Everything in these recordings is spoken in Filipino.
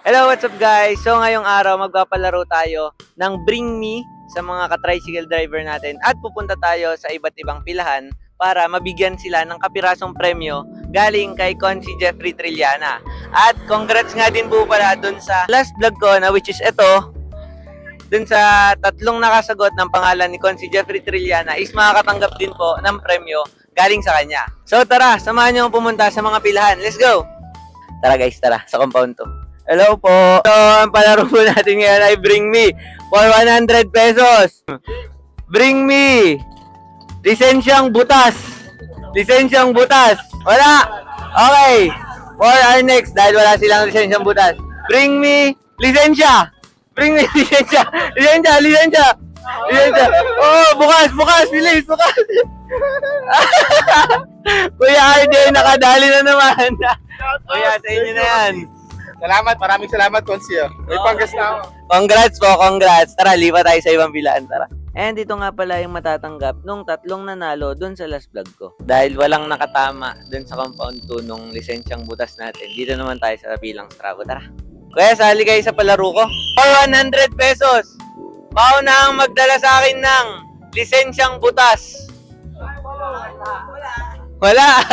Hello, what's up guys? So ngayong araw magpapalaro tayo ng Bring Me sa mga ka-tricycle driver natin at pupunta tayo sa iba't ibang pilahan para mabigyan sila ng kapirasong premyo galing kay Consi Jeffrey Trillana. At congrats nga din po pala dun sa last vlog ko na which is ito, dun sa tatlong nakasagot ng pangalan ni Consi Jeffrey Trillana is makakatanggap din po ng premyo galing sa kanya. So tara, samahan nyo pumunta sa mga pilahan. Let's go! Tara guys, tara sa compound to. Hello po! So, ang palaro po natin ngayon ay Bring Me for 100 pesos. Bring Me! Lisensyang butas! Lisensyang butas! Wala! Okay! For our next, dahil wala silang lisensyang butas. Bring Me! Lisensya! Bring Me! Lisensya! Lisensya! Lisensya! Lisensya! Oh! Bukas! Bukas! Bilis! Bukas! Kuya RJ, nakadali na naman. Kuya, sa inyo na yan. Salamat, maraming salamat, Consi. May panggas na ako. Congrats po, congrats. Tara, lipat tayo sa ibang pilaan, tara. And ito nga pala yung matatanggap nung tatlong nanalo dun sa last vlog ko. Dahil walang nakatama dun sa compound 2 nung lisensyang butas natin. Dito naman tayo sa pilang Strabo, tara. Kuya, sali kayo sa palaro ko. For 100 pesos, maunang magdala sa akin ng lisensyang butas. Wala.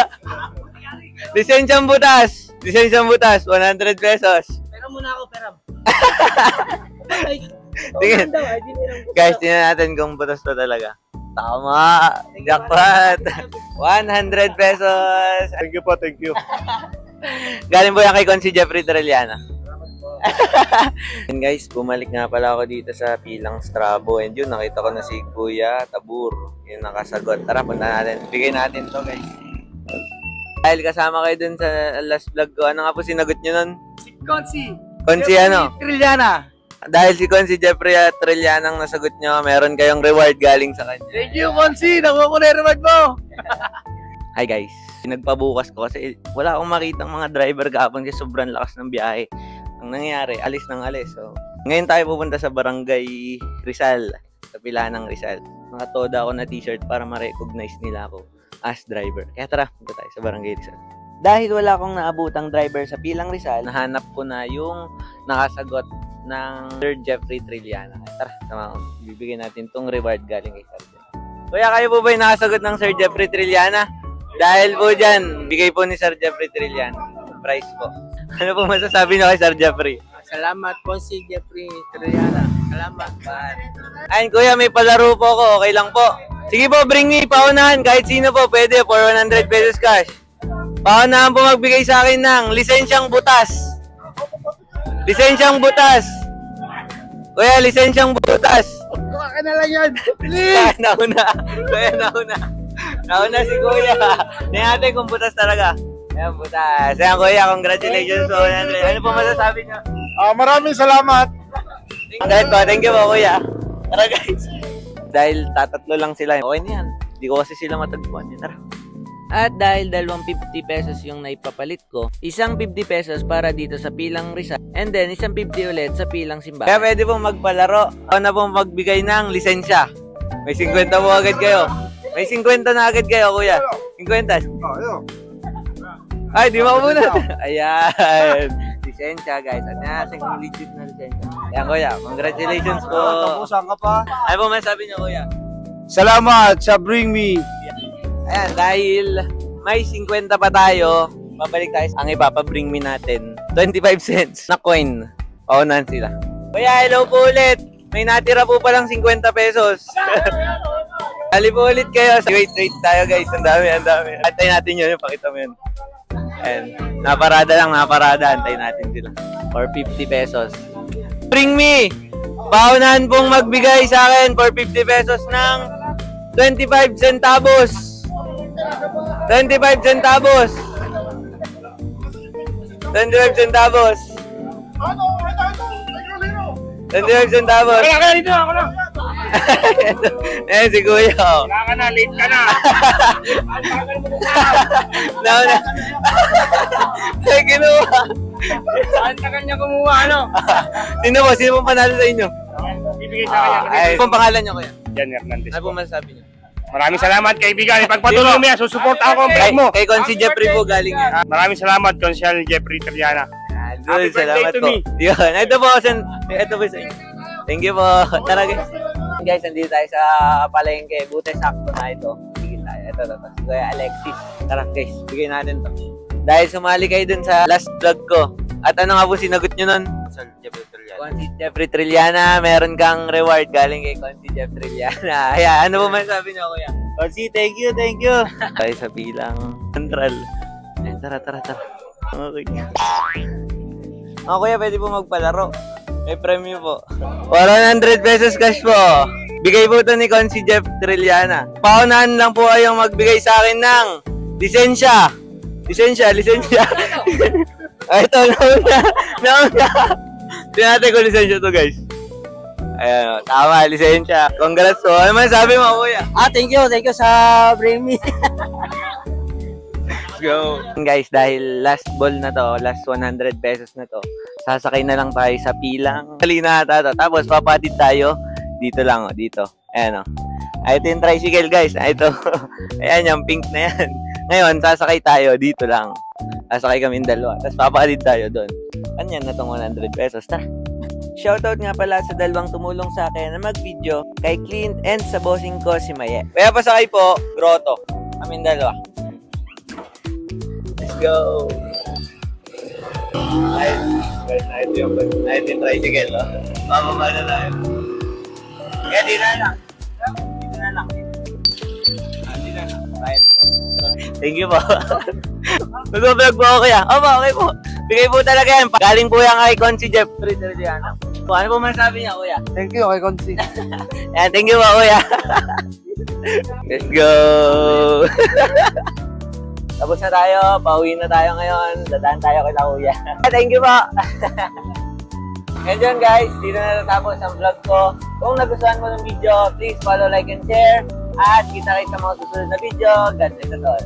Lisensyang butas. Lisensyang butas, 100 pesos. Pero muna ako, peram. Tingin. Guys, tingnan natin kung butas to talaga. Tama. Jackpot. 100 pesos. Thank you po, thank you. Galing po yan kay Consi Jeffrey Trillana. And guys, bumalik nga pala ako dito sa pilang Strabo. And yun, nakita ko na si Kuya Tabur. Yung nakasagot. Tara, punta natin. Bigay natin to guys. Dahil kasama kayo dun sa last vlog ko. Ano nga po sinagot nyo nun? Si Consi. Consi ano? Trillana. Dahil si Consi Jeffrey Trillana ang nasagot nyo, meron kayong reward galing sa kanya. Thank you, Consi. Nakuha ko na yung reward mo. Hi guys. Nagpabukas ko kasi wala akong makitang mga driver kahapon kasi sobrang lakas ng biyahe. Ang nangyayari, alis ng alis. So, ngayon tayo pupunta sa Barangay Rizal. Sa pilahan ng Rizal. Nakatoda ako na t-shirt para ma-recognize nila ako as driver. Kaya tara, punta tayo sa Barangay Rizal. Dahil wala akong naabutang driver sa pilang Rizal, nahanap ko na yung nakasagot ng Sir Jeffrey Trillana. Tara, sama ko. Bibigyan natin tong reward galing kay Sir Jeffrey. Kuya, kayo po ba yung nakasagot ng Sir Jeffrey Trillana? Dahil po dyan, bigay po ni Sir Jeffrey Trillana. Prize po. Ano po masasabi niyo kay Sir Jeffrey? Salamat, Consi Jeffrey Trillana. Salamat, man. Ayun, kuya, may palaro po ako. Okay lang po. Sige po, Bring Me, paunahan. Kahit sino po, pwede. For 100 pesos cash. Paunahan po magbigay sa akin ng lisensyang butas. Lisensyang butas. Kuya, lisensyang butas. Kuha ka na lang yan. Please! Nauna. Kuya, nauna. Nauna si kuya. Tingnan natin kung butas talaga. Ayan, butas. Ayan, kuya, congratulations po. Ano po masasabi niyo? Maraming salamat. Thank you po, kuya. Tara, guys. Dahil tatatlo lang sila. Okay na yan. Hindi ko kasi sila matagpuan. Tara. At dahil 250 pesos yung naipapalit ko, isang 50 pesos para dito sa pilang Rizal, and then isang 50 ulit sa pilang Simbahan. Kaya pwede pong magpalaro. Ako na pong magbigay ng lisensya. May 50 po agad kayo. May 50 na agad kayo, kuya. 50. Ay, di mo muna. Ayan. Lisensya, guys. At natin kung legit na lisensya. Ayan, kuya. Congratulations po. Tapusan ka pa. Ano po masabi niyo, kuya? Salamat sa Bring Me. Ayan, dahil may 50 pa tayo, babalik tayo. Ang ipapabring me natin, 25 cents na coin. Paunahan sila. Kuya, hello po ulit. May natira po palang 50 pesos. Hali po ulit kayo. Wait tayo guys. Ang dami. Antayin natin yun. Pakita mo yun. Ayan. Naparada lang. Antayin natin sila. For 50 pesos. Bring Me! Paunahan pong magbigay sa akin for 50 pesos ng 25 centavos. 25 centavos. 25 centavos. 25 centavos. Wala ka na dito, ako na. Eh, si Kuya. Wala ka na, late ka na. Nauna. Ay, kinuha. Saan ka kanya kumuha, ano? Sino pong panalo sa inyo? Bibigay sa kanya. Ay, ano pong pangalan niyo, Kuya? Jan Hernandez. Ano pong masasabi niyo? Maraming salamat kaibigan. Ipagpatuloy mo yan. Susuport ako ang vlog mo. Kay Consi Jeffrey po galing yan. Maraming salamat, Consial Jeffrey Trillana. Yan. Happy salamat birthday to po. me. Yun, ito po sa inyo. Thank you po. Tara guys. Guys, nandito tayo sa palengke. Buti sakto na ito. Sige tayo. Ito. Si Kuya Alexis. Tara guys, bigay natin to. Dahil sumali kayo dun sa last vlog ko. At ano nga po sinagot nyo nun? Consi Jeffrey Trilliana, meron kang reward galing kay Consi Jeffrey Trilliana. Ayan, ano po masasabi niyo, Kuya? Consi, thank you. Tayo sa bilang central. Ayan, tara. Okay. Kuya, pwede po magpalaro. May premyo po. 100 pesos cash po. Bigay po ito ni Consi Jeff Trilliana. Paunahan lang po kayong magbigay sa akin ng lisensya. Ay, ito, nauna. Tinatay ko lisensya to, guys. Ayan, tama, lisensya. Congrats po. Ano man sabi mo, Kuya? Thank you sa Bring Me. Let's go. Guys, dahil last ball na to, last 100 pesos na to, sasakay na lang tayo sa pilang. Halina ata to. Tapos, papatid tayo. Dito lang, dito. Ayan, Ay, ito yung tricycle, guys. Ito. Ayan, yung pink na yan. Ngayon, sasakay tayo. Dito lang. Sasakay kami dalawa. Tapos, papatid tayo doon. Anyan na tong 100 pesos. Tara. Shoutout nga pala sa dalawang tumulong sa akin na mag-video, kay Clint and sa bossing ko si Maye. Kaya pasakay po, Grotto. Kami dalawa. Let's go! Nice yung tricycle, Bababa na tayo. Kaya di na lang. Bayad po. Thank you po. Mag-vlog po ako, Kuya. Opo, okay po. Bigay po talaga yan. Galing po yan kay Consi Jeff Trilliana. Ano po masasabi niya, Kuya? Thank you kay Consi. Yan, thank you po, Kuya. Let's go! Tapos na tayo. Pauwi na tayo ngayon. Dadaan tayo kay Kuya. Thank you po. And yun, guys. Dito na natapos ang vlog ko. Kung nagustuhan mo ng video, please follow, like, and share. At kita-kita sa mga susunod na video. God bless us all.